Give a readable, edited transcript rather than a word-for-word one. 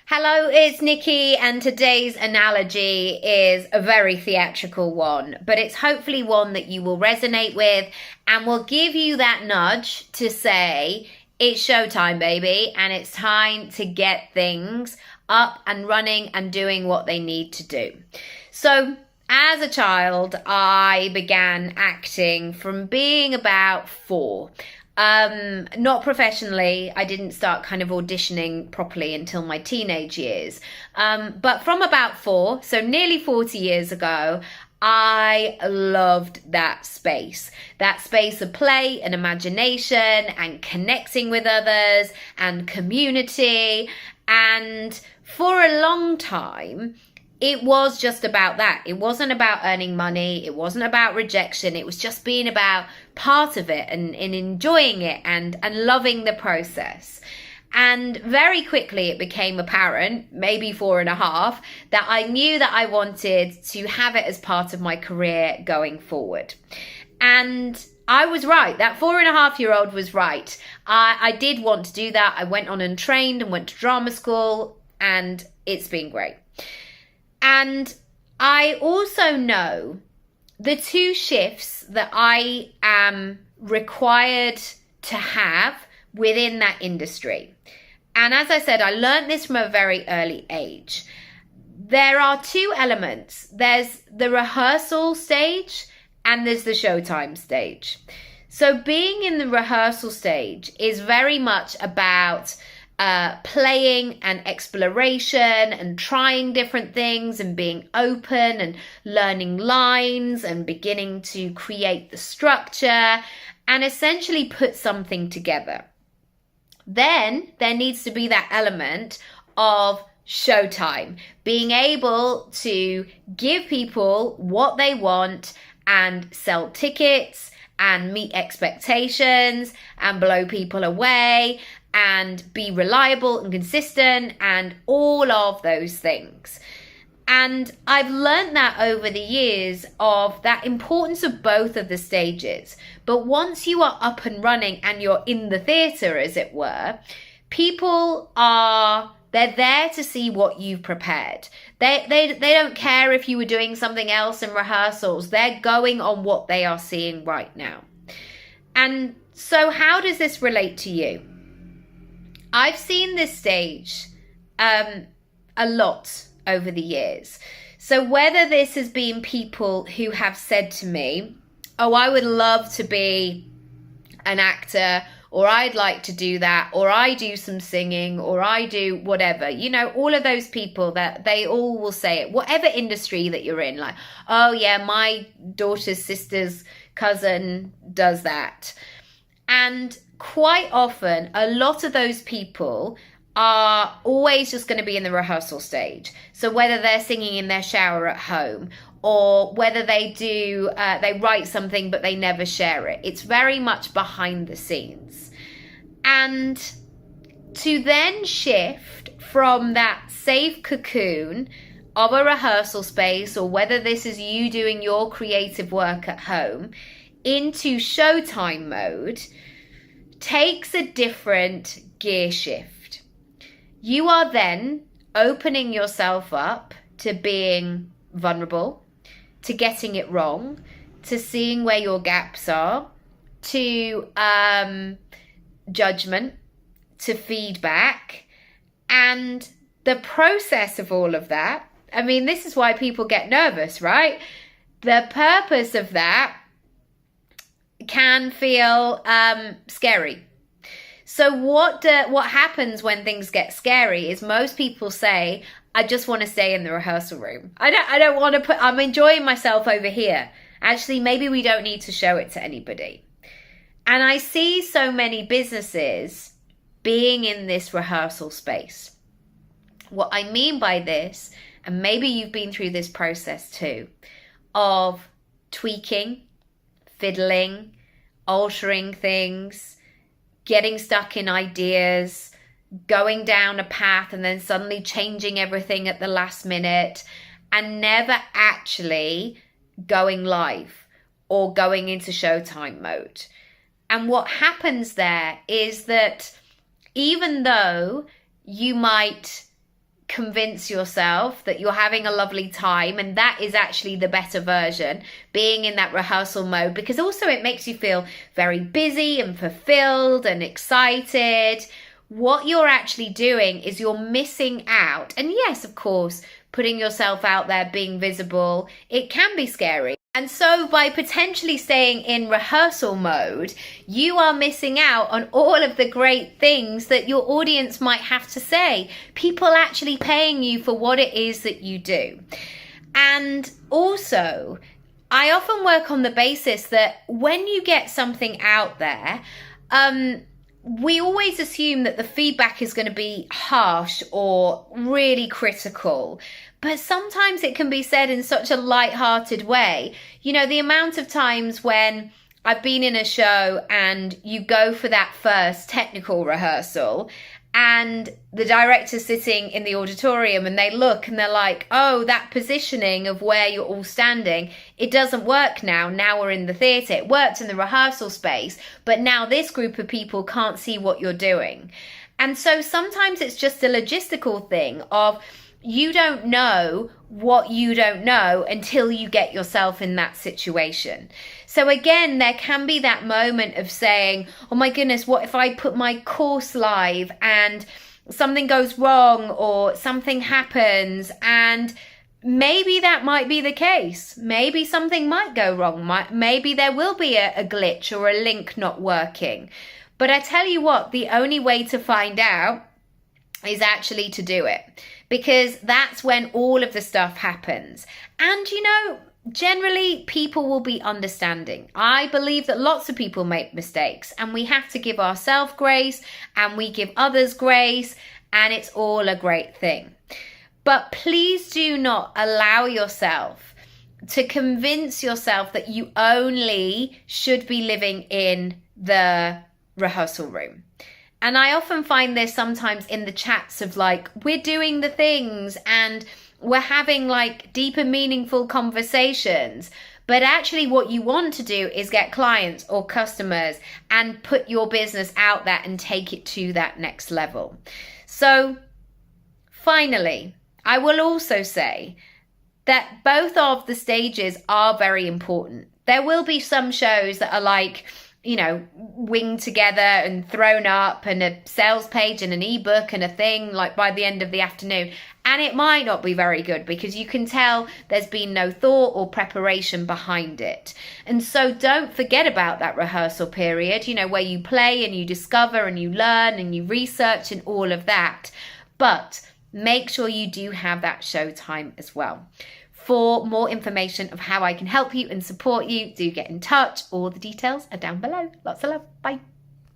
Hello, it's Nikki, and today's analogy is a very theatrical one, but it's hopefully one that you will resonate with and will give you that nudge to say, it's showtime, baby, and it's time to get things up and running and doing what they need to do. So, as a child, I began acting from being about 4. Not professionally. I didn't start kind of auditioning properly until my teenage years. But from about 4, so nearly 40 years ago, I loved that space of play and imagination and connecting with others and community. And for a long time, it was just about that. It wasn't about earning money. It wasn't about rejection. It was just being about part of it and enjoying it and loving the process. And very quickly it became apparent, maybe 4.5, that I knew that I wanted to have it as part of my career going forward. And I was right. That 4.5-year-old was right. I did want to do that. I went on and trained and went to drama school, and it's been great. And I also know the 2 shifts that I am required to have within that industry. And as I said, I learned this from a very early age. There are 2 elements. There's the rehearsal stage and there's the showtime stage. So being in the rehearsal stage is very much about playing and exploration and trying different things and being open and learning lines and beginning to create the structure and essentially put something together. Then there needs to be that element of showtime, being able to give people what they want and sell tickets and meet expectations and blow people away and be reliable and consistent and all of those things. And I've learned that over the years of that importance of both of the stages. But once you are up and running and you're in the theatre, as it were, they're there to see what you've prepared. They don't care if you were doing something else in rehearsals. They're going on what they are seeing right now. And so how does this relate to you? I've seen this stage a lot over the years. So whether this has been people who have said to me, oh, I would love to be an actor, or I'd like to do that, or I do some singing, or I do whatever, all of those people, that they all will say it, whatever industry that you're in, like, oh yeah, my daughter's sister's cousin does that. And quite often, a lot of those people are always just going to be in the rehearsal stage. So whether they're singing in their shower at home, or whether they write something but they never share it, it's very much behind the scenes. And to then shift from that safe cocoon of a rehearsal space, or whether this is you doing your creative work at home, into showtime mode, takes a different gear shift. You are then opening yourself up to being vulnerable, to getting it wrong, to seeing where your gaps are, to judgment, to feedback, and the process of all of that. I mean, this is why people get nervous, right? The purpose of that can feel scary. So what happens when things get scary is most people say, I just want to stay in the rehearsal room. I don't want to I'm enjoying myself over here. Actually, maybe we don't need to show it to anybody. And I see so many businesses being in this rehearsal space. What I mean by this, and maybe you've been through this process too, of tweaking, fiddling, altering things, getting stuck in ideas, going down a path and then suddenly changing everything at the last minute, and never actually going live or going into showtime mode. And what happens there is that even though you might convince yourself that you're having a lovely time, and that is actually the better version, being in that rehearsal mode, because also it makes you feel very busy and fulfilled and excited. What you're actually doing is you're missing out. And yes, of course, putting yourself out there, being visible, it can be scary. And so by potentially staying in rehearsal mode, you are missing out on all of the great things that your audience might have to say. People actually paying you for what it is that you do. And also, I often work on the basis that when you get something out there, we always assume that the feedback is going to be harsh or really critical. But sometimes it can be said in such a light-hearted way. You know, the amount of times when I've been in a show and you go for that first technical rehearsal and the director's sitting in the auditorium and they look and they're like, oh, that positioning of where you're all standing, it doesn't work now. Now we're in the theatre. It worked in the rehearsal space, but now this group of people can't see what you're doing. And so sometimes it's just a logistical thing of, you don't know what you don't know until you get yourself in that situation. So again, there can be that moment of saying, oh my goodness, what if I put my course live and something goes wrong or something happens? And maybe that might be the case. Maybe something might go wrong. Maybe there will be a glitch or a link not working. But I tell you what, the only way to find out is actually to do it, because that's when all of the stuff happens. And you know, generally people will be understanding. I believe that lots of people make mistakes and we have to give ourselves grace and we give others grace, and it's all a great thing. But please do not allow yourself to convince yourself that you only should be living in the rehearsal room. And I often find this sometimes in the chats of like, we're doing the things and we're having like deep and meaningful conversations. But actually what you want to do is get clients or customers and put your business out there and take it to that next level. So finally, I will also say that both of the stages are very important. There will be some shows that are like, you know, winged together and thrown up, and a sales page and an ebook and a thing like by the end of the afternoon. And it might not be very good because you can tell there's been no thought or preparation behind it. And so don't forget about that rehearsal period, you know, where you play and you discover and you learn and you research and all of that. But make sure you do have that showtime as well. For more information of how I can help you and support you, do get in touch. All the details are down below. Lots of love. Bye.